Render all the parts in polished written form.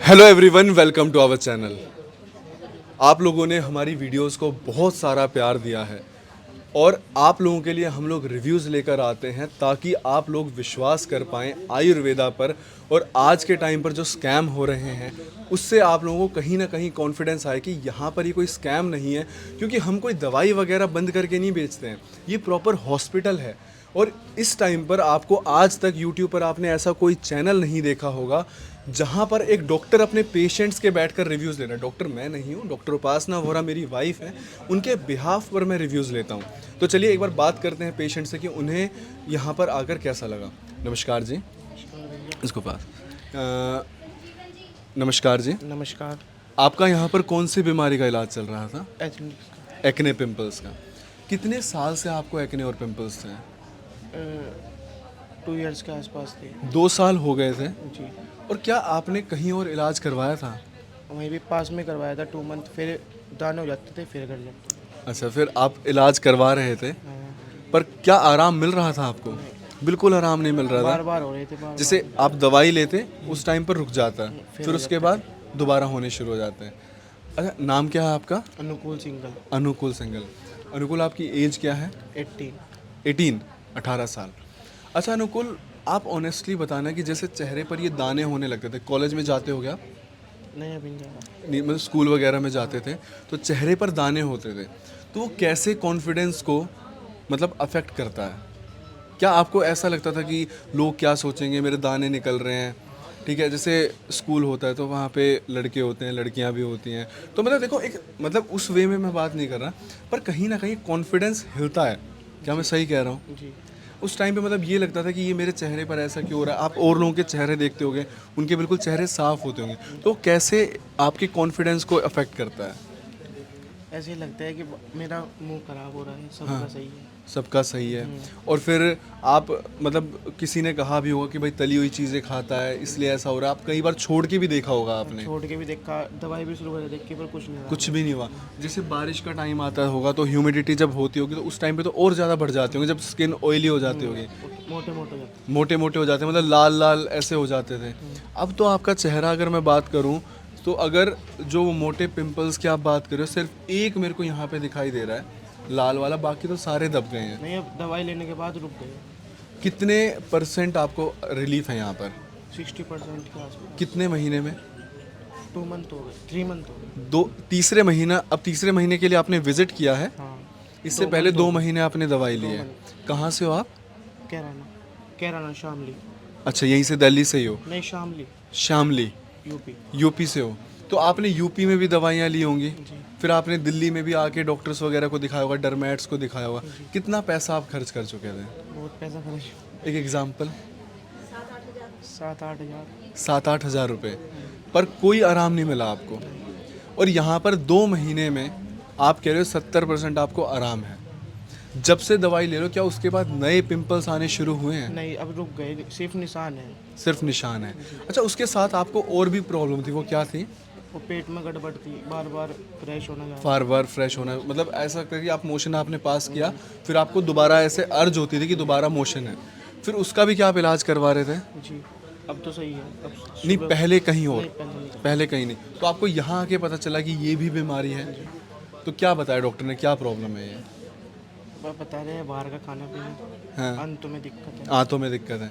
Hello everyone, welcome to our channel. आप लोगों ने हमारी वीडियोस को बहुत सारा प्यार दिया है और आप लोगों के लिए हम लोग रिव्यूज़ लेकर आते हैं ताकि आप लोग विश्वास कर पाएँ आयुर्वेदा पर। और आज के टाइम पर जो स्कैम हो रहे हैं उससे आप लोगों को कहीं ना कहीं कॉन्फिडेंस आए कि यहाँ पर ये कोई स्कैम नहीं है, क्योंकि हम कोई दवाई वगैरह बंद करके नहीं बेचते हैं, ये प्रॉपर हॉस्पिटल है। और इस टाइम पर आपको आज तक यूट्यूब पर आपने ऐसा कोई चैनल नहीं देखा होगा जहाँ पर एक डॉक्टर अपने पेशेंट्स के बैठकर रिव्यूज़ ले रहा है। डॉक्टर मैं नहीं हूँ, डॉक्टर उपासना वोरा मेरी वाइफ है, उनके बिहाफ पर मैं रिव्यूज़ लेता हूँ। तो चलिए एक बार बात करते हैं पेशेंट से कि उन्हें यहाँ पर आकर कैसा लगा। नमस्कार जी। इसको पास नमस्कार जी। नमस्कार। आपका यहाँ पर कौन सी बीमारी का इलाज चल रहा था? एक्ने एक्ने पिंपल्स का। कितने साल से आपको एक्ने और पिंपल्स थे? 2 इयर्स के आसपास थे 2 साल हो गए थे। जी। और क्या आपने कहीं और इलाज करवाया था? वहीं भी पास में करवाया था 2 मंथ, फिर दाने हो जाते थे, फिर कर जाते थे। अच्छा, फिर आप इलाज करवा रहे थे, हाँ, पर क्या आराम मिल रहा था आपको? बिल्कुल आराम नहीं मिल रहा बार था। बार हो रहे थे, बार जैसे आप दवाई लेते उस टाइम पर रुक जाता है, फिर उसके बाद दोबारा होने शुरू हो जाते हैं। अच्छा, नाम क्या है आपका? अनुकूल सिंगल। अनुकूल सिंगल। अनुकूल, आपकी एज क्या है? 18। 18 साल। अच्छा अनुकूल, आप ऑनेस्टली बताना कि जैसे चेहरे पर ये दाने होने लगते थे, कॉलेज में जाते हो क्या? नहीं, अभी नहीं जाना। नहीं, मतलब स्कूल वगैरह में जाते थे तो चेहरे पर दाने होते थे, तो वो कैसे कॉन्फिडेंस को मतलब अफेक्ट करता है? क्या आपको ऐसा लगता था कि लोग क्या सोचेंगे, मेरे दाने निकल रहे हैं? ठीक है, जैसे स्कूल होता है तो वहाँ पे लड़के होते हैं, लड़कियाँ भी होती हैं, तो मतलब देखो एक मतलब उस वे में मैं बात नहीं कर रहा, पर कहीं ना कहीं कॉन्फिडेंस हिलता है। क्या मैं सही कह रहा हूँ? जी। उस टाइम पे मतलब ये लगता था कि ये मेरे चेहरे पर ऐसा क्यों हो रहा है। आप और लोगों के चेहरे देखते होंगे, उनके बिल्कुल चेहरे साफ होते होंगे, तो कैसे आपके कॉन्फिडेंस को अफेक्ट करता है? ऐसे ही लगता है कि मेरा मुंह खराब हो रहा है, सबका सही है। सबका सही है। और फिर आप मतलब किसी ने कहा भी होगा कि भाई तली हुई चीज़ें खाता है इसलिए ऐसा हो रहा है, आप कई बार छोड़ के भी देखा होगा आपने? छोड़ के भी देखा, दवाई भी शुरू कर देखी, पर कुछ नहीं हुआ। कुछ भी नहीं हुआ। जैसे बारिश का टाइम आता होगा तो ह्यूमिडिटी जब होती होगी तो उस टाइम पे तो और ज़्यादा बढ़ जाते होंगे, जब स्किन ऑयली हो जाती होगी, मोटे मोटे हो जाते। मोटे मोटे हो जाते हैं, मतलब लाल लाल ऐसे हो जाते थे। अब तो आपका चेहरा अगर मैं बात करूं तो अगर जो मोटे पिंपल्स की आप बात कर रहे हो, सिर्फ एक मेरे को यहाँ पे दिखाई दे रहा है लाल वाला, बाकी तो सारे दब गए हैं। नहीं, अब दवाई लेने के बाद रुक गए। कितने % आपको रिलीफ है यहाँ पर? 60% के आसपास। कितने महीने में? 2 मंथ हो गए, 3 मंथ हो गए। दो तीसरे महीना, अब तीसरे महीने के लिए आपने विजिट किया है? हाँ। इससे पहले 2 महीने आपने दवाई ली है। कहाँ से हो आप? कैराना शामली। अच्छा, यहीं से दिल्ली से ही हो? नहीं, शामली, शामली, यूपी। यूपी से हो। तो आपने यूपी में भी दवाइयाँ ली होंगी, जी। फिर आपने दिल्ली में भी आके डॉक्टर्स वगैरह को दिखाया होगा, डर्मेट्स को दिखाया होगा। कितना पैसा आप खर्च कर चुके थे? बहुत पैसा खर्च। एक एग्जाम्पल। 7-8 हज़ार। 7-8 हज़ार रुपये, पर कोई आराम नहीं मिला आपको। और यहाँ पर 2 महीने में आप कह रहे हो 70% आपको आराम है। जब से दवाई ले लो क्या उसके बाद नए पिंपल्स आने शुरू हुए हैं? नहीं, अब रुक गए, सिर्फ निशान है। सिर्फ निशान है। अच्छा, उसके साथ आपको और भी प्रॉब्लम थी, वो क्या थी? वो पेट में गड़बड़ थी, बार बार फ्रेश होना जा बार बार फ्रेश होना, मतलब ऐसा करके आप मोशन आपने पास किया, फिर आपको दोबारा ऐसे अर्ज होती थी कि दोबारा मोशन है, फिर उसका भी क्या आप इलाज करवा रहे थे? जी। अब तो सही है। अब नहीं, पहले कहीं और? नहीं, पहले नहीं। पहले कहीं नहीं, तो आपको यहाँ आके पता चला कि ये भी बीमारी है। तो क्या बताया डॉक्टर ने, क्या प्रॉब्लम है ये? बता रहे हैं बाहर का खाना पीना, हाँ, अंतों में दिक्कत है। आंतों में दिक्कत है।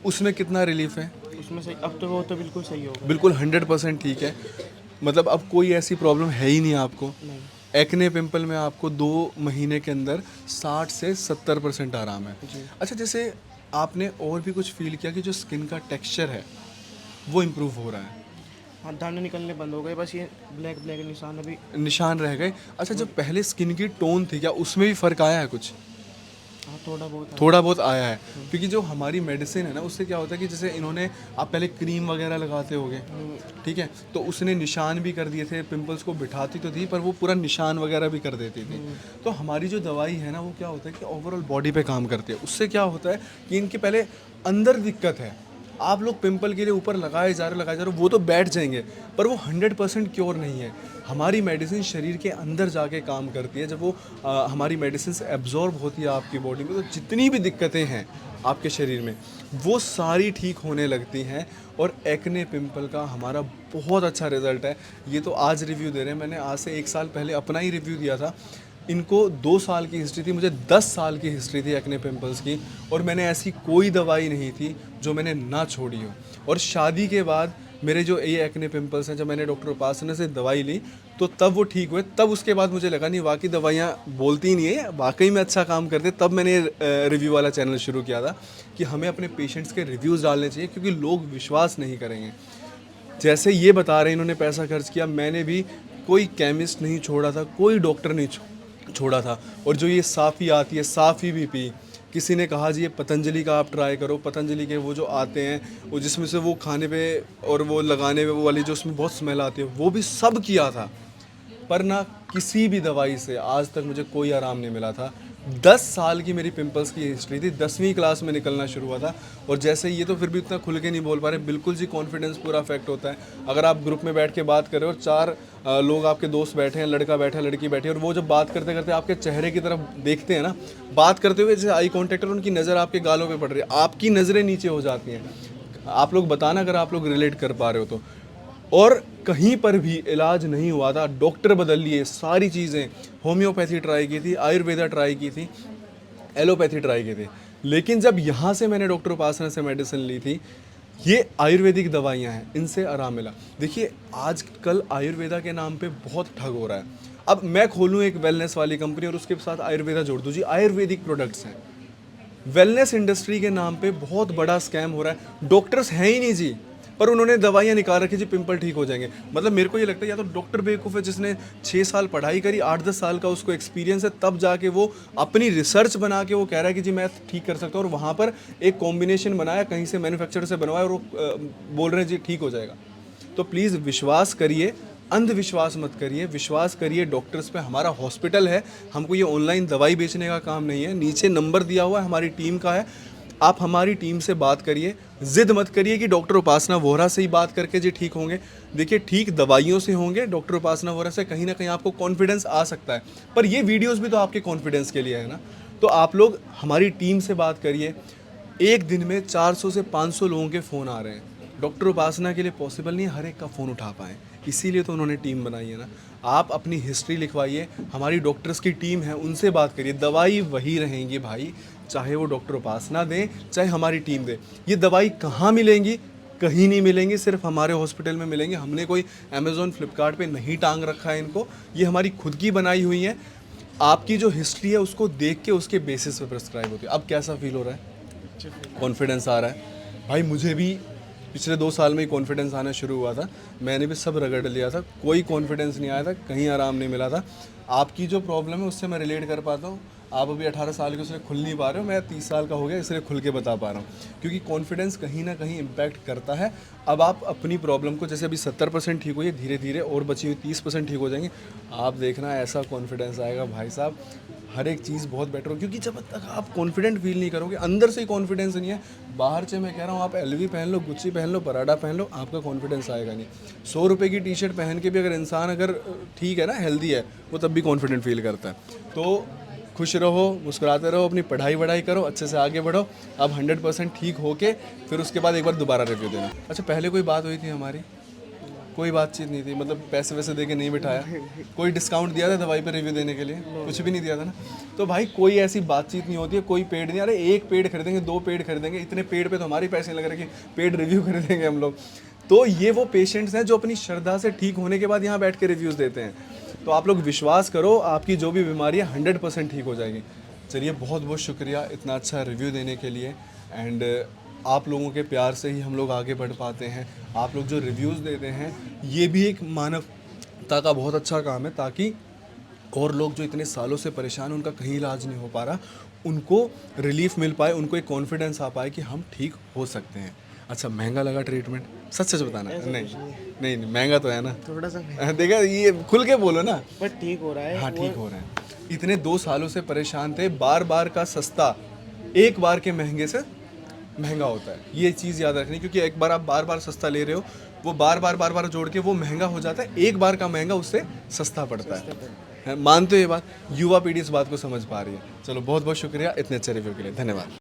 उसमें कितना रिलीफ है? उसमें सही, अब तो वो तो बिल्कुल सही होगा। बिल्कुल 100% ठीक है, मतलब अब कोई ऐसी प्रॉब्लम है ही नहीं आपको। नहीं। एक्ने पिंपल में आपको 2 महीने के अंदर 60 से 70% आराम है। जी। अच्छा, जैसे आपने और भी कुछ फील किया कि जो स्किन का टेक्सचर है वो इम्प्रूव हो रहा है? हाँ, दाने निकलने बंद हो गए, बस ये ब्लैक ब्लैक निशान अभी। निशान रह गए। अच्छा, जो पहले स्किन की टोन थी क्या उसमें भी फ़र्क आया है कुछ? हाँ, थोड़ा बहुत है। थोड़ा बहुत आया है, क्योंकि जो हमारी मेडिसिन है ना उससे क्या होता है कि जैसे इन्होंने, आप पहले क्रीम वगैरह लगाते होगे, ठीक है, तो उसने निशान भी कर दिए थे, पिंपल्स को बिठाती तो थी पर वो पूरा निशान वगैरह भी कर देती थी। तो हमारी जो दवाई है ना वो क्या होता है कि ओवरऑल बॉडी पे काम करती है। उससे क्या होता है कि इनके पहले अंदर दिक्कत है, आप लोग पिंपल के लिए ऊपर लगाए जा रहे हो, वो तो बैठ जाएंगे, पर वो 100% क्योर नहीं है। हमारी मेडिसिन शरीर के अंदर जाके काम करती है। जब वो हमारी मेडिसिन एब्जॉर्ब होती है आपकी बॉडी में, तो जितनी भी दिक्कतें हैं आपके शरीर में वो सारी ठीक होने लगती हैं। और एक्ने पिंपल का हमारा बहुत अच्छा रिजल्ट है। ये तो आज रिव्यू दे रहे हैं, मैंने आज से 1 साल पहले अपना ही रिव्यू दिया था। इनको 2 साल की हिस्ट्री थी, मुझे 10 साल की हिस्ट्री थी एक्ने पिंपल्स की, और मैंने ऐसी कोई दवाई नहीं थी जो मैंने ना छोड़ी हो। और शादी के बाद मेरे जो ये एक्ने पिंपल्स हैं, जब मैंने डॉक्टर उपासना से दवाई ली तो तब वो ठीक हुए। तब उसके बाद मुझे लगा नहीं, वाकई दवाइयाँ बोलती ही नहीं है, वाकई में अच्छा काम करते। तब मैंने रिव्यू वाला चैनल शुरू किया था कि हमें अपने पेशेंट्स के रिव्यूज़ डालने चाहिए, क्योंकि लोग विश्वास नहीं करेंगे। जैसे ये बता रहे हैं इन्होंने पैसा खर्च किया, मैंने भी कोई केमिस्ट नहीं छोड़ा था, कोई डॉक्टर नहीं छोड़ा था। और जो ये साफ़ी आती है, साफ़ी भी पी। किसी ने कहा जी ये पतंजलि का आप ट्राई करो, पतंजलि के वो जो आते हैं, वो जिसमें से वो खाने पे और वो लगाने पे वो वाली जो उसमें बहुत स्मेल आती है, वो भी सब किया था, पर ना किसी भी दवाई से आज तक मुझे कोई आराम नहीं मिला था। 10 साल की मेरी पिंपल्स की हिस्ट्री थी, 10वीं क्लास में निकलना शुरू हुआ था। और जैसे ये तो फिर भी उतना खुल के नहीं बोल पा रहे, बिल्कुल जी कॉन्फिडेंस पूरा अफेक्ट होता है। अगर आप ग्रुप में बैठ के बात कर रहे हो और 4 लोग आपके दोस्त बैठे हैं, लड़का बैठा है, लड़की बैठी है, और वो जब बात करते करते आपके चेहरे की तरफ देखते हैं ना, बात करते हुए जैसे आई कॉन्टैक्ट, और उनकी नज़र आपके गालों पे पड़ रही है, आपकी नज़रें नीचे हो जाती हैं। आप लोग बताना अगर आप लोग रिलेट कर पा रहे हो तो। और कहीं पर भी इलाज नहीं हुआ था, डॉक्टर बदल लिए, सारी चीज़ें, होम्योपैथी ट्राई की थी, आयुर्वेदा ट्राई की थी, एलोपैथी ट्राई की थी, लेकिन जब यहाँ से मैंने डॉक्टर उपासना से मेडिसिन ली थी, ये आयुर्वेदिक दवाइयाँ हैं, इनसे आराम मिला। देखिए आजकल आयुर्वेदा के नाम पे बहुत ठग हो रहा है। अब मैं खोलूँ एक वेलनेस वाली कंपनी और उसके साथ आयुर्वेदा जोड़ दूँ, जी आयुर्वेदिक प्रोडक्ट्स हैं। वेलनेस इंडस्ट्री के नाम पे बहुत बड़ा स्कैम हो रहा है। डॉक्टर्स हैं ही नहीं जी, पर उन्होंने दवाइयाँ निकाल रखी जी पिंपल ठीक हो जाएंगे। मतलब मेरे को ये लगता है या तो डॉक्टर बेवकूफ़ है जिसने 6 साल पढ़ाई करी, 8-10 साल का उसको एक्सपीरियंस है, तब जाके वो अपनी रिसर्च बना के वो कह रहा है कि जी मैं ठीक कर सकता हूँ, और वहाँ पर एक कॉम्बिनेशन बनाया, कहीं से मैन्युफैक्चरर से बनवाया, और वो बोल रहे हैं जी ठीक हो जाएगा। तो प्लीज़ विश्वास करिए, अंधविश्वास मत करिए, विश्वास करिए डॉक्टर्स पे। हमारा हॉस्पिटल है, हमको ये ऑनलाइन दवाई बेचने का काम नहीं है। नीचे नंबर दिया हुआ है, हमारी टीम का है, आप हमारी टीम से बात करिए। जिद मत करिए कि डॉक्टर उपासना वोहरा से ही बात करके जी ठीक होंगे। देखिए ठीक दवाइयों से होंगे, डॉक्टर उपासना वोहरा से कहीं ना कहीं आपको कॉन्फिडेंस आ सकता है, पर ये वीडियोस भी तो आपके कॉन्फिडेंस के लिए है ना। तो आप लोग हमारी टीम से बात करिए। एक दिन में 400 से 500 लोगों के फ़ोन आ रहे हैं, डॉक्टर उपासना के लिए पॉसिबल नहीं है हर एक का फ़ोन उठा पाएँ, इसीलिए तो उन्होंने टीम बनाई है ना। आप अपनी हिस्ट्री लिखवाइए, हमारी डॉक्टर्स की टीम है, उनसे बात करिए। दवाई वही रहेंगी भाई, चाहे वो डॉक्टर उपासना दें, चाहे हमारी टीम दे। ये दवाई कहाँ मिलेंगी? कहीं नहीं मिलेंगी, सिर्फ हमारे हॉस्पिटल में मिलेंगे। हमने कोई अमेज़ॉन फ्लिपकार्ट पे नहीं टांग रखा है इनको, ये हमारी खुद की बनाई हुई है। आपकी जो हिस्ट्री है उसको देख के उसके बेसिस पे प्रेस्क्राइब होती है। अब कैसा फील हो रहा है? कॉन्फिडेंस आ रहा है? भाई मुझे भी पिछले 2 साल में ही कॉन्फिडेंस आना शुरू हुआ था, मैंने भी सब रगड़ लिया था, कोई कॉन्फिडेंस नहीं आया था, कहीं आराम नहीं मिला था। आपकी जो प्रॉब्लम है उससे मैं रिलेट कर पाता हूँ। आप अभी 18 साल के, उससे खुल नहीं पा रहे हो, मैं 30 साल का हो गया, इसलिए खुल के बता पा रहा हूँ, क्योंकि कॉन्फिडेंस कहीं ना कहीं इम्पैक्ट करता है। अब आप अपनी प्रॉब्लम को, जैसे अभी 70% ठीक हुई है, धीरे धीरे और बची हुई 30% ठीक हो जाएंगे। आप देखना ऐसा कॉन्फिडेंस आएगा भाई साहब, हर एक चीज़ बहुत बेटर हो। क्योंकि जब तक आप कॉन्फिडेंट फील नहीं करोगे, अंदर से ही कॉन्फिडेंस नहीं है, बाहर से मैं कह रहा हूँ आप LV पहन लो, गुच्ची पहन लो, पराडा पहन लो, आपका कॉन्फिडेंस आएगा नहीं। 100 रुपये की टी-शर्ट पहन के भी अगर इंसान अगर ठीक है ना, हेल्दी है, वो तब भी कॉन्फिडेंट फील करता है। तो खुश रहो, मुस्कुराते रहो, अपनी पढ़ाई वढ़ाई करो, अच्छे से आगे बढ़ो। अब 100% ठीक होके फिर उसके बाद एक बार दोबारा रिव्यू देना। अच्छा पहले कोई बात हुई थी हमारी? कोई बातचीत नहीं थी, मतलब पैसे वैसे दे के नहीं बिठाया, कोई डिस्काउंट दिया था दवाई पे रिव्यू देने के लिए? कुछ भी नहीं दिया था ना। तो भाई कोई ऐसी बातचीत नहीं होती है, कोई पेड नहीं। अरे 1 पेड खरीदेंगे, 2 पेड खरीदेंगे, इतने पेड पे तो हमारे पैसे लग रहे हैं कि पेड रिव्यू खरीदेंगे हम लोग। तो ये वो पेशेंट्स हैं जो अपनी श्रद्धा से ठीक होने के बाद यहाँ बैठ के रिव्यूज़ देते हैं। तो आप लोग विश्वास करो, आपकी जो भी बीमारी है 100% ठीक हो जाएगी। चलिए बहुत बहुत शुक्रिया इतना अच्छा रिव्यू देने के लिए। एंड आप लोगों के प्यार से ही हम लोग आगे बढ़ पाते हैं। आप लोग जो रिव्यूज़ देते हैं ये भी एक मानवता का बहुत अच्छा काम है, ताकि और लोग जो इतने सालों से परेशान हैं, उनका कहीं इलाज नहीं हो पा रहा, उनको रिलीफ मिल पाए, उनको एक कॉन्फिडेंस आ पाए कि हम ठीक हो सकते हैं। अच्छा महंगा लगा ट्रीटमेंट? सच सच बताना। नहीं महंगा तो है ना थोड़ा सा, देखा, ये खुल के बोलो ना। पर ठीक हो रहा है। हाँ ठीक हो रहा है। इतने 2 सालों से परेशान थे, बार बार का सस्ता, एक बार के महंगे से महंगा होता है। ये चीज़ याद रखनी, क्योंकि एक बार आप बार बार सस्ता ले रहे हो, वो बार बार जोड़ के वो महंगा हो जाता है। एक बार का महंगा उससे सस्ता पड़ता है। मानते हो ये बात? युवा पीढ़ी इस बात को समझ पा रही है। चलो बहुत बहुत शुक्रिया इतने अच्छे रिव्यू के लिए, धन्यवाद।